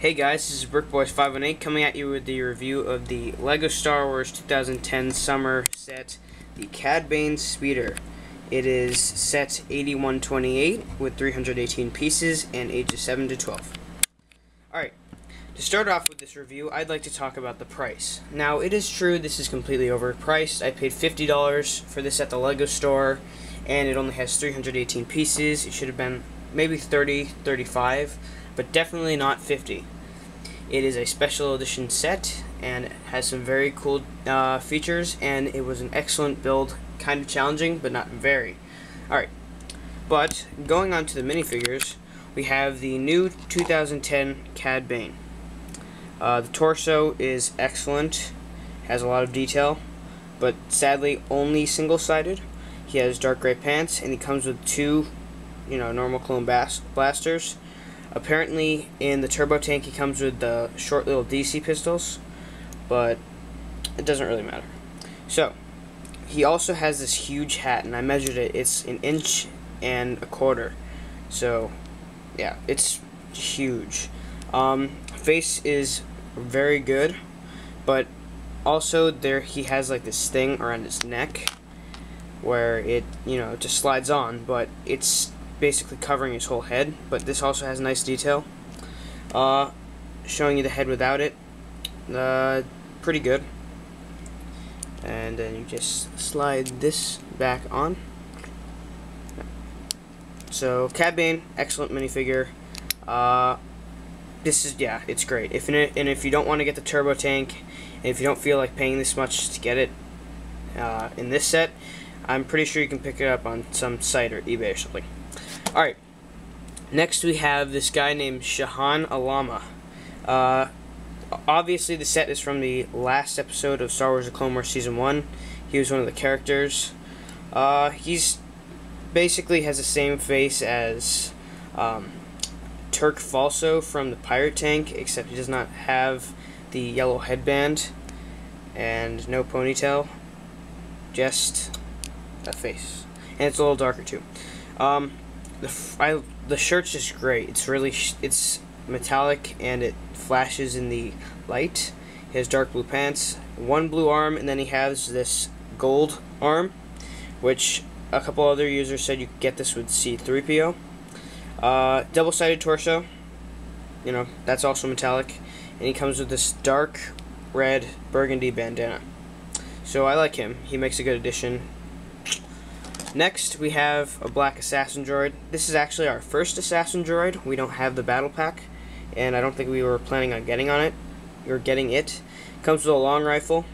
Hey guys, this is BrickBoys518 coming at you with the review of the LEGO Star Wars 2010 Summer set, the Cad Bane Speeder. It is set 8128 with 318 pieces and ages 7 to 12. Alright, to start off with this review, I'd like to talk about the price. Now, it is true this is completely overpriced. I paid $50 for this at the LEGO store, and it only has 318 pieces. It should have been maybe 30, 35. But definitely not 50. It is a special edition set and it has some very cool features, and it was an excellent build, kind of challenging but not very. Alright, but going on to the minifigures, we have the new 2010 Cad Bane. The torso is excellent, has a lot of detail, but sadly only single-sided. He has dark gray pants and he comes with two normal clone blasters. Apparently, in the turbo tank, he comes with the short little DC pistols, but it doesn't really matter. So, he also has this huge hat, and I measured it. It's 1.25 inches. So, yeah, it's huge. Face is very good, but also he has like this thing around his neck where it, just slides on, but it's basically covering his whole head, but this also has nice detail. Showing you the head without it, pretty good. And then you just slide this back on. So Cad Bane, excellent minifigure. This is, yeah, it's great. If you don't want to get the turbo tank, and if you don't feel like paying this much to get it in this set, I'm pretty sure you can pick it up on some site or eBay or something. Alright, next we have this guy named Shahan Allama. Obviously the set is from the last episode of Star Wars The Clone Wars Season 1. He was one of the characters. He's basically has the same face as Turk Falso from the Pirate Tank, except he does not have the yellow headband and no ponytail, just a face. And it's a little darker too. The shirt's just great. It's metallic and it flashes in the light. He has dark blue pants, one blue arm, and then he has this gold arm, which a couple other users said you could get this with C-3PO. Double-sided torso, that's also metallic, and he comes with this dark red burgundy bandana. So I like him. He makes a good addition. Next, we have a black assassin droid. This is actually our first assassin droid. We don't have the battle pack, and I don't think we were planning on getting on it. We're getting it. Comes with a long rifle,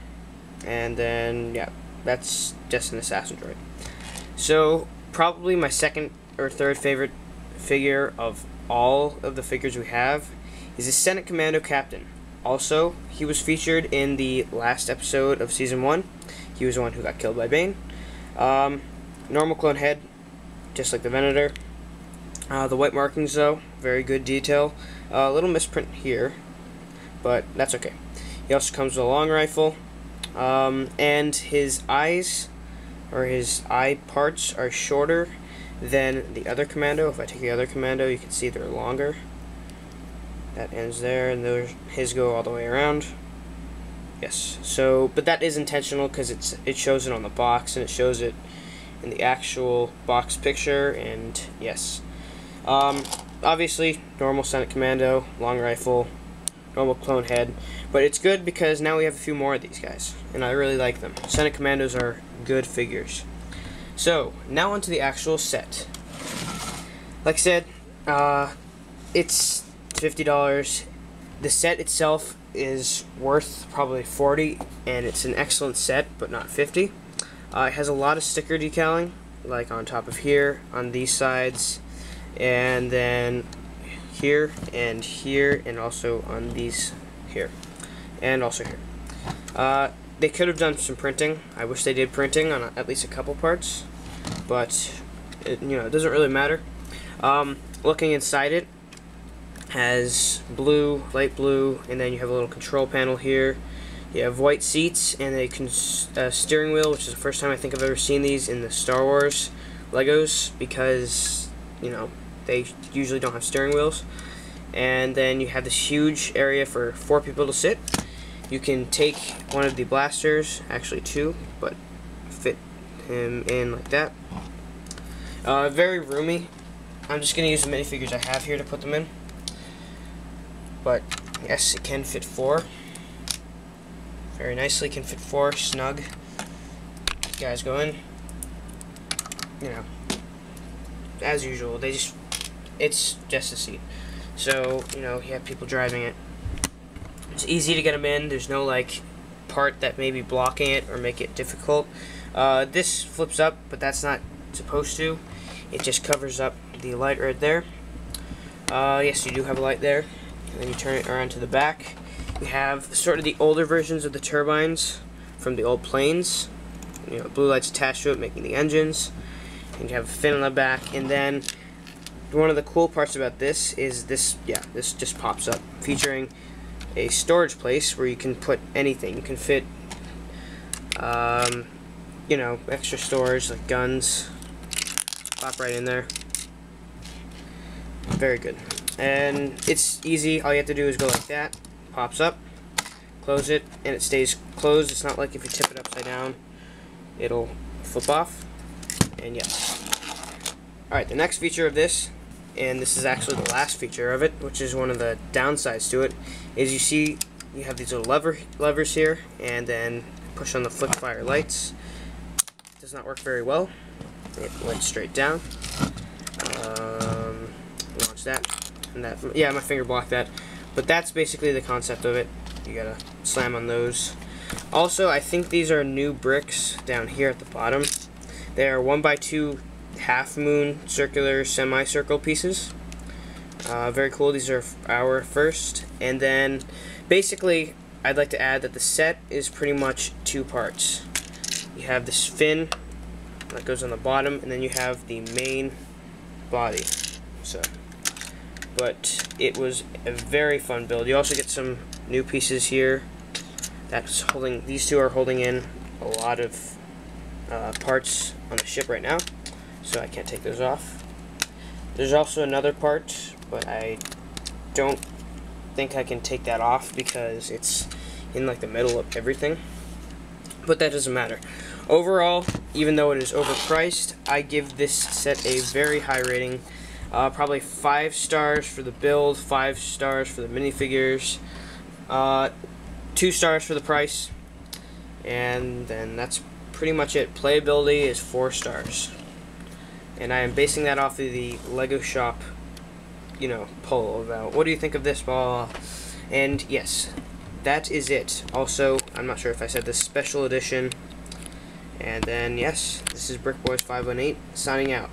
and then, yeah, that's just an assassin droid. So, probably my second or third favorite figure of all of the figures we have is the Senate Commando Captain. Also, he was featured in the last episode of Season 1. He was the one who got killed by Bane. Normal clone head, just like the Venator. The white markings, though, very good detail. A little misprint here, but that's okay. He also comes with a long rifle, and his eyes, or his eye parts, are shorter than the other Commando. If I take the other Commando, you can see they're longer. That ends there, and his go all the way around. Yes, so, but that is intentional because it shows it on the box, and it shows it in the actual box picture, and yes. Obviously, normal Senate Commando, long rifle, normal clone head, but it's good because now we have a few more of these guys, and I really like them. Senate Commandos are good figures. So, now onto the actual set. Like I said, it's $50. The set itself is worth probably $40, and it's an excellent set, but not $50. It has a lot of sticker decaling, like on top of here, on these sides, and then here, and also on these here, and also here. They could have done some printing. I wish they did printing on at least a couple parts, but it doesn't really matter. Looking inside it, has blue, light blue, and then you have a little control panel here. You have white seats and a steering wheel, which is the first time I think I've ever seen these in the Star Wars Legos, because they usually don't have steering wheels. and then you have this huge area for 4 people to sit. You can take one of the blasters, actually 2, but fit him in like that. Very roomy. I'm just going to use the minifigures I have here to put them in. But yes, it can fit 4. Very nicely, can fit 4, snug. You guys go in. You know, as usual, it's just a seat. So, you know, you have people driving it. It's easy to get them in. There's no, like, part that may be blocking it or make it difficult. This flips up, but that's not supposed to. It just covers up the light right there. Yes, you do have a light there. And then you turn it around to the back. You have sort of the older versions of the turbines from the old planes. You know, blue lights attached to it, making the engines. And you have a fin on the back. And then one of the cool parts about this is this. Yeah, this just pops up, featuring a storage place where you can put anything. You can fit, you know, extra storage like guns. Pop right in there. Very good. And it's easy. All you have to do is go like that. Pops up. Close it, and it stays closed. It's not like if you tip it upside down, it'll flip off. And yes. Alright, the next feature of this, and this is actually the last feature of it, which is one of the downsides to it, is you see you have these little levers here, and then push on the flick fire lights. It does not work very well. It went straight down. Launch that, and that. Yeah, my finger blocked that. But that's basically the concept of it. You gotta slam on those. Also, I think these are new bricks down here at the bottom. They are 1x2 half moon circular semicircle pieces. Very cool. These are our first. And then basically I'd like to add that the set is pretty much 2 parts. You have this fin that goes on the bottom, and then you have the main body. So, but it was a very fun build. You also get some new pieces here. That's holding. These 2 are holding in a lot of parts on the ship right now, so I can't take those off. There's also another part, but I don't think I can take that off because it's in like the middle of everything. But that doesn't matter. Overall, even though it is overpriced, I give this set a very high rating. Probably 5 stars for the build, 5 stars for the minifigures, 2 stars for the price, and then that's pretty much it. Playability is 4 stars. And I am basing that off of the Lego Shop, you know, poll about what do you think of this ball. And yes, that is it. Also, I'm not sure if I said this, special edition. And then yes, this is BrickBoys518 signing out.